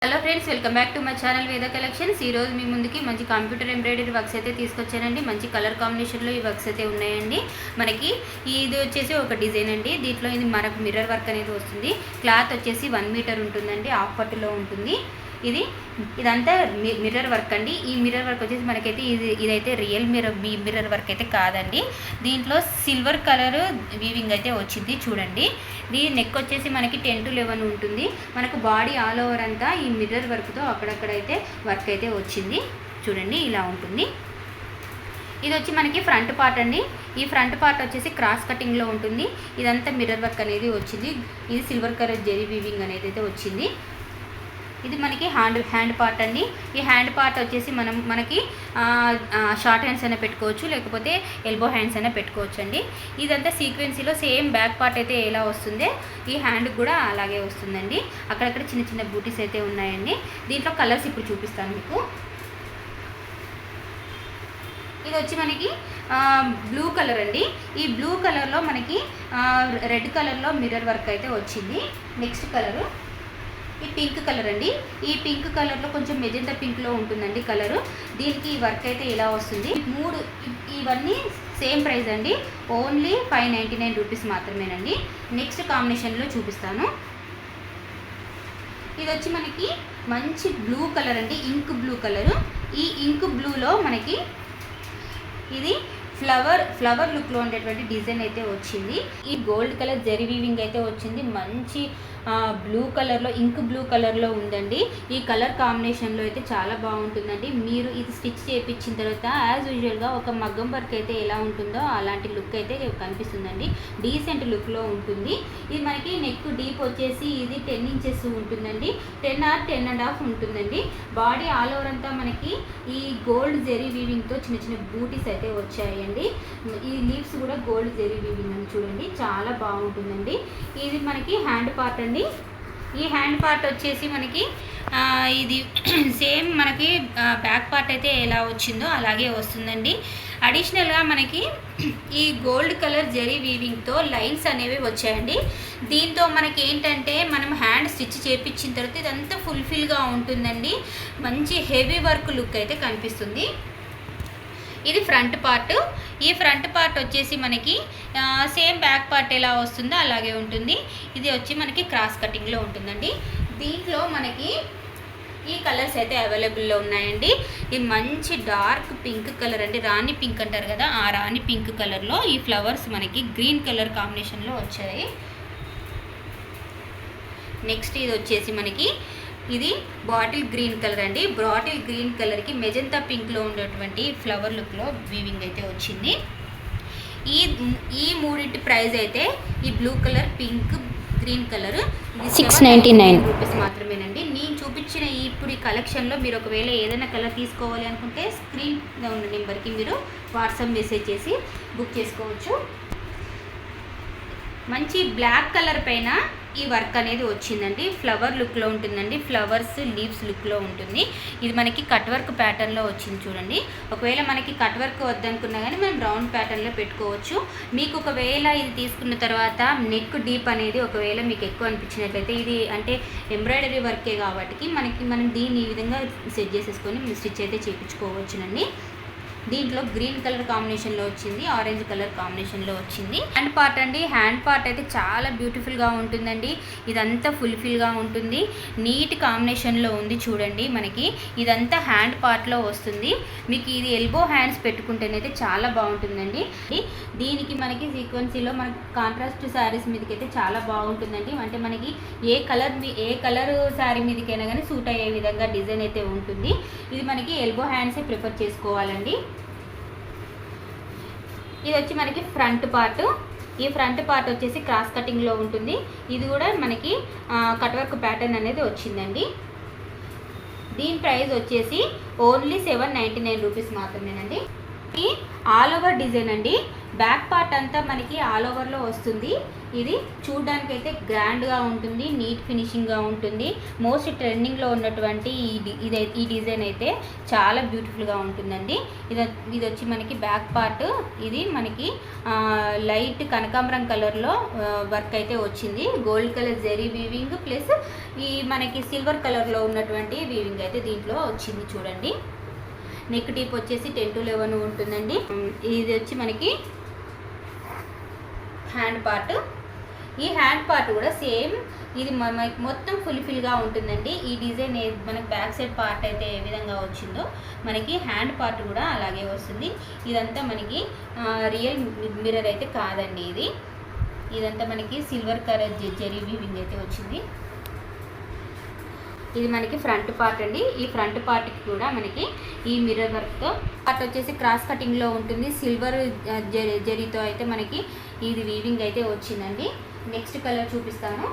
Hello friends, welcome back to my channel వేద collections. ఈ రోజు మీ ముందుకి మంచి కంప్యూటర్ ఎంబ్రాయిడరీ వర్క్స్ అయితే తీసుకొచ్చానండి. మంచి కలర్ కాంబినేషన్లో ఈ వర్క్స్ అయితే ఉన్నాయండి. మనకి ఇది వచ్చేసి ఒక డిజైన్ అండి. దీంట్లో ఇది మనకు మిర్రర్ వర్క్ అనేది వస్తుంది. క్లాత్ వచ్చేసి 1 మీటర్ ఉంటుందండి, హాఫ్ పట్టులో ఉంటుంది. ఇదంతా మిర్రర్ వర్క్ అండి. ఈ మిర్రర్ వర్క్ వచ్చేసి మనకైతే ఇదైతే రియల్ మిర్రర్ వర్క్ అయితే కాదండి. దీంట్లో సిల్వర్ కలర్ వీవింగ్ అయితే వచ్చింది చూడండి. దీని నెక్ వచ్చేసి మనకి 10 to 11 ఉంటుంది. మనకు బాడీ ఆల్ ఓవర్ అంతా ఈ మిర్రర్ వర్క్తో అక్కడక్కడైతే వర్క్ అయితే వచ్చింది చూడండి. ఇలా ఉంటుంది. ఇది వచ్చి మనకి ఫ్రంట్ పార్ట్ అండి. ఈ ఫ్రంట్ పార్ట్ వచ్చేసి క్రాస్ కటింగ్లో ఉంటుంది. ఇదంతా మిర్రర్ వర్క్ అనేది వచ్చింది. ఇది సిల్వర్ కలర్ జెరీ వీవింగ్ అనేది అయితే వచ్చింది. ఇది మనకి హ్యాండ్ పార్ట్ అండి. ఈ హ్యాండ్ పార్ట్ వచ్చేసి మనకి షార్ట్ హ్యాండ్స్ అయినా పెట్టుకోవచ్చు, లేకపోతే ఎల్బో హ్యాండ్స్ అయినా పెట్టుకోవచ్చు అండి. ఇదంతా సీక్వెన్సీలో సేమ్ బ్యాక్ పార్ట్ అయితే ఎలా వస్తుందో ఈ హ్యాండ్ కూడా అలాగే వస్తుందండి. అక్కడక్కడ చిన్న చిన్న బూటీస్ అయితే ఉన్నాయండి. దీంట్లో కలర్స్ ఇప్పుడు చూపిస్తాను మీకు. ఇది వచ్చి మనకి బ్లూ కలర్ అండి. ఈ బ్లూ కలర్లో మనకి రెడ్ కలర్లో మిర్రర్ వర్క్ అయితే వచ్చింది. నెక్స్ట్ కలరు ఈ పింక్ కలర్ అండి. ఈ పింక్ కలర్లో కొంచెం మెజెంటా పింక్లో ఉంటుందండి కలరు. దీనికి ఈ వర్క్ అయితే ఇలా వస్తుంది. ఇవన్నీ సేమ్ ప్రైస్ అండి. ఓన్లీ 599 రూపీస్ మాత్రమేనండి. నెక్స్ట్ కాంబినేషన్లో చూపిస్తాను. ఇది వచ్చి మనకి మంచి బ్లూ కలర్ అండి, ఇంక్ బ్లూ కలరు. ఈ ఇంక్ బ్లూలో మనకి ఇది ఫ్లవర్ లుక్లో ఉండేటువంటి డిజైన్ అయితే వచ్చింది. ఈ గోల్డ్ కలర్ జరీ వీవింగ్ అయితే వచ్చింది. మంచి బ్లూ కలర్లో, ఇంక్ బ్లూ కలర్లో ఉందండి. ఈ కలర్ కాంబినేషన్లో అయితే చాలా బాగుంటుందండి. మీరు ఇది స్టిచ్ చేయించిన తర్వాత యాజ్ యూజువల్గా ఒక మగ్గం వర్క్ అయితే ఎలా ఉంటుందో అలాంటి లుక్ అయితే కనిపిస్తుందండి. డీసెంట్ లుక్లో ఉంటుంది. ఇది మనకి నెక్ డీప్ వచ్చేసి ఇది 10 inches ఉంటుందండి. 10 or 10.5 ఉంటుందండి. బాడీ ఆల్ ఓవర్ అంతా మనకి ఈ గోల్డ్ జెరీ వీవింగ్తో చిన్న చిన్న బూటీస్ అయితే వచ్చాయండి. ఈ లీవ్స్ కూడా గోల్డ్ జెరీ వీవింగ్ అని చూడండి, చాలా బాగుంటుందండి. ఇది మనకి హ్యాండ్ పార్ట్ అండి. ఈ హ్యాండ్ పార్ట్ వచ్చేసి మనకి ఇది సేమ్ మనకి బ్యాక్ పార్ట్ అయితే ఎలా వచ్చిందో అలాగే వస్తుందండి. అడిషనల్గా మనకి ఈ గోల్డ్ కలర్ జరీ వీవింగ్తో లైన్స్ అనేవి వచ్చాయండి. దీంతో మనకి ఏంటంటే మనం హ్యాండ్ స్టిచ్ చేయించిన తర్వాత ఇదంతా ఫుల్ఫిల్గా ఉంటుందండి. మంచి హెవీ వర్క్ లుక్ అయితే కనిపిస్తుంది. ఇది ఫ్రంట్ పార్ట్. ఈ ఫ్రంట్ పార్ట్ వచ్చేసి మనకి సేమ్ బ్యాక్ పార్ట్ ఎలా వస్తుందో అలాగే ఉంటుంది. ఇది వచ్చి మనకి క్రాస్ కటింగ్లో ఉంటుందండి. దీంట్లో మనకి ఈ కలర్స్ అయితే అవైలబుల్లో ఉన్నాయండి. ఇది మంచి డార్క్ పింక్ కలర్ అండి, రాణి పింక్ అంటారు కదా, ఆ రాణి పింక్ కలర్లో ఈ ఫ్లవర్స్ మనకి గ్రీన్ కలర్ కాంబినేషన్లో వచ్చాయి. నెక్స్ట్ ఇది వచ్చేసి మనకి ఇది బాటిల్ గ్రీన్ కలర్ అండి. బాటిల్ గ్రీన్ కలర్కి మెజంతా పింక్లో ఉండేటువంటి ఫ్లవర్ లుక్లో వీవింగ్ అయితే వచ్చింది. ఈ మూడింటి ప్రైస్ అయితే ఈ blue colour, pink, green colour 699 rupees మాత్రమేనండి. నేను చూపించిన ఇప్పుడు ఈ కలెక్షన్లో మీరు ఒకవేళ ఏదైనా కలర్ తీసుకోవాలి అనుకుంటే స్క్రీన్లో ఉన్న నెంబర్కి మీరు వాట్సాప్ మెసేజ్ చేసి బుక్ చేసుకోవచ్చు. మంచి బ్లాక్ కలర్ పైన ఈ వర్క్ అనేది వచ్చిందండి. ఫ్లవర్ లుక్లో ఉంటుందండి, ఫ్లవర్స్ లీవ్స్ లుక్లో ఉంటుంది. ఇది మనకి కట్ వర్క్ ప్యాటర్న్లో వచ్చింది చూడండి. ఒకవేళ మనకి కట్ వర్క్ వద్దనుకున్నా కానీ మనం రౌండ్ ప్యాటర్న్లో పెట్టుకోవచ్చు. మీకు ఒకవేళ ఇది తీసుకున్న తర్వాత నెక్ డీప్ అనేది ఒకవేళ మీకు ఎక్కువ అనిపించినట్లయితే, ఇది అంటే ఎంబ్రాయిడరీ వర్కే కాబట్టి మనం దీన్ని ఈ విధంగా సెట్ చేసేసుకొని స్టిచ్ అయితే చేయించుకోవచ్చునండి. దీంట్లో గ్రీన్ కలర్ కాంబినేషన్లో వచ్చింది, ఆరెంజ్ కలర్ కాంబినేషన్లో వచ్చింది. హ్యాండ్ పార్ట్ అండి. హ్యాండ్ పార్ట్ అయితే చాలా బ్యూటిఫుల్గా ఉంటుందండి. ఇదంతా ఫుల్ఫిల్గా ఉంటుంది, నీట్ కాంబినేషన్లో ఉంది చూడండి. మనకి ఇదంతా హ్యాండ్ పార్ట్లో వస్తుంది. మీకు ఇది ఎల్బో హ్యాండ్స్ పెట్టుకుంటేనైతే చాలా బాగుంటుందండి. దీనికి మనకి సీక్వెన్సీలో మనకి కాంట్రాస్ట్ శారీస్ మీదకి అయితే చాలా బాగుంటుందండి. అంటే మనకి ఏ కలర్ శారీ మీదకైనా కానీ సూట్ అయ్యే విధంగా డిజైన్ అయితే ఉంటుంది. ఇది మనకి ఎల్బో హ్యాండ్సే ప్రిఫర్ చేసుకోవాలండి. ఇది వచ్చి మనకి ఫ్రంట్ పార్ట్. ఈ ఫ్రంట్ పార్ట్ వచ్చేసి క్రాస్ కటింగ్లో ఉంటుంది. ఇది కూడా మనకి కట్ వర్క్ ప్యాటర్న్ అనేది వచ్చిందండి. దీని ప్రైస్ వచ్చేసి ఓన్లీ 799 రూపీస్ మాత్రమేనండి. ఈ ఆల్ ఓవర్ డిజైన్ అండి. బ్యాక్ పార్ట్ అంతా మనకి ఆల్ ఓవర్లో వస్తుంది. ఇది చూడడానికి అయితే గ్రాండ్గా ఉంటుంది, నీట్ ఫినిషింగ్గా ఉంటుంది. మోస్ట్ ట్రెండింగ్లో ఉన్నటువంటి ఈ డిజైన్ అయితే చాలా బ్యూటిఫుల్గా ఉంటుందండి. ఇది వచ్చి మనకి బ్యాక్ పార్ట్. ఇది మనకి లైట్ కనకాంబరం కలర్లో వర్క్ అయితే వచ్చింది. Gold colour zari weaving plus ఈ మనకి సిల్వర్ కలర్లో ఉన్నటువంటి వీవింగ్ అయితే దీంట్లో వచ్చింది. చూడండి, నెక్ డీప్ వచ్చేసి 10 to 11 ఉంటుందండి. ఇది వచ్చి మనకి హ్యాండ్ పార్ట్. ఈ హ్యాండ్ పార్ట్ కూడా సేమ్ ఇది మనకి మొత్తం ఫుల్ఫిల్గా ఉంటుందండి. ఈ డిజైన్ మనకి బ్యాక్ సైడ్ పార్ట్ అయితే ఏ విధంగా వచ్చిందో మనకి హ్యాండ్ పార్ట్ కూడా అలాగే వస్తుంది. ఇదంతా మనకి రియల్ మిర్రర్ అయితే కాదండి. ఇదంతా మనకి సిల్వర్ కలర్ జెరీ వీవింగ్ అయితే వచ్చింది. ఇది మనకి ఫ్రంట్ పార్ట్ అండి. ఈ ఫ్రంట్ పార్ట్కి కూడా మనకి ఈ మిర్రర్ వర్క్తో పార్ట్ వచ్చేసి క్రాస్ కటింగ్లో ఉంటుంది. సిల్వర్ జరీతో అయితే మనకి ఇది వీవింగ్ అయితే వచ్చిందండి. నెక్స్ట్ కలర్ చూపిస్తాను.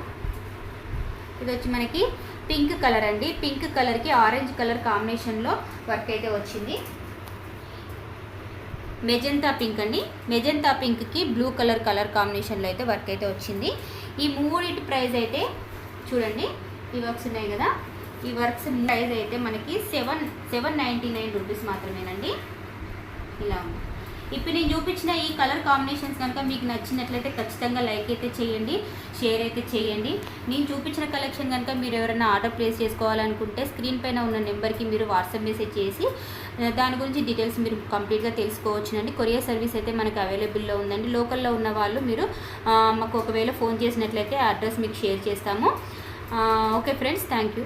ఇది వచ్చి మనకి పింక్ కలర్ అండి. పింక్ కలర్కి ఆరెంజ్ కలర్ కాంబినేషన్లో వర్క్ అయితే వచ్చింది. మెజంతా పింక్ అండి. మెజంతా పింక్కి బ్లూ కలర్ కాంబినేషన్లో అయితే వర్క్ అయితే వచ్చింది. ఈ మూడింటి ప్రైస్ అయితే చూడండి, ఈ వర్క్స్ ఉన్నాయి కదా, ఈ వర్క్స్ ప్రైస్ అయితే మనకి 799 రూపీస్ మాత్రమేనండి. ఇలా ఉంది. ఇప్పుడు నేను చూపించిన ఈ కలర్ కాంబినేషన్స్ కనుక మీకు నచ్చినట్లయితే ఖచ్చితంగా లైక్ అయితే చేయండి, షేర్ అయితే చేయండి. నేను చూపించిన కలెక్షన్ కనుక మీరు ఎవరైనా ఆర్డర్ ప్లేస్ చేసుకోవాలనుకుంటే స్క్రీన్ పైన ఉన్న నెంబర్కి మీరు వాట్సాప్ మెసేజ్ చేసి దాని గురించి డీటెయిల్స్ మీరు కంప్లీట్గా తెలుసుకోవచ్చునండి. కొరియర్ సర్వీస్ అయితే మనకు అవైలబుల్లో ఉందండి. లోకల్లో ఉన్న వాళ్ళు మీరు మాకు ఒకవేళ ఫోన్ చేసినట్లయితే అడ్రస్ మీకు షేర్ చేస్తాము. Okay friends, thank you.